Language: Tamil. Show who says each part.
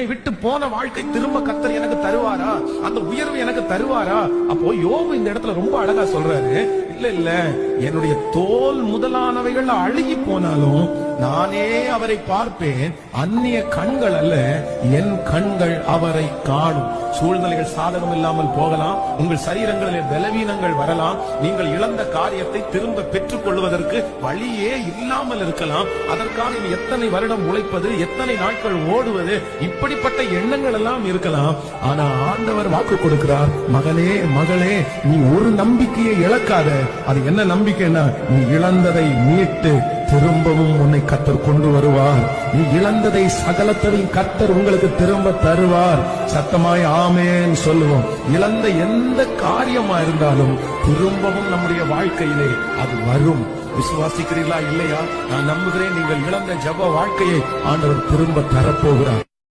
Speaker 1: விட்டு போன வாழ்க்கை திரும்ப கர்த்தர் எனக்கு தருவாரா? அந்த உயர்வு எனக்கு தருவாரா? அப்போ யோபு இந்த இடத்துல ரொம்ப அழகா சொல்றாரு, இல்ல என்னுடைய தோல் முதலானவைகள் அழுகி போனாலும் நானே அவரை பார்ப்பேன். அந்நிய கண்கள் அல்ல, என் கண்கள் அவரை காணும். சூழ்நிலைகள் சாதகம் இல்லாமல் போகலாம், உங்கள் சரீரங்களிலே பலவீனங்கள் வரலாம், நீங்கள் இழந்த காரியத்தை திரும்ப பெற்றுக் கொள்வதற்கு வழியே இல்லாமல் இருக்கலாம். அதற்காக நீ எத்தனை வருடம் உழைப்பது, எத்தனை நாட்கள் ஓடுவது, இப்படிப்பட்ட எண்ணங்கள் எல்லாம் இருக்கலாம். ஆனா ஆண்டவர் வாக்கு கொடுக்கிறார், மகனே மகளே, நீ ஒரு நம்பிக்கையை இழக்காத. அது என்ன நம்பிக்கைன்னா, நீ இழந்ததை மீட்டு திரும்பவும் உன்னை கர்த்தர் கொண்டு வருவார். நீ இழந்ததை சகலத்தையும் கர்த்தர் உங்களுக்கு திரும்ப தருவார். சத்தமாய் ஆமென் சொல்லுவோம். இழந்த எந்த காரியமா இருந்தாலும் திரும்பவும் நம்முடைய வாழ்க்கையிலே அது வரும். விசுவாசிக்கிறீர்களா இல்லையா? நான் நம்புகிறேன், நீங்கள் இழந்த ஜெப வாழ்க்கையை ஆண்டவர் திரும்ப தரப்போகிறார்.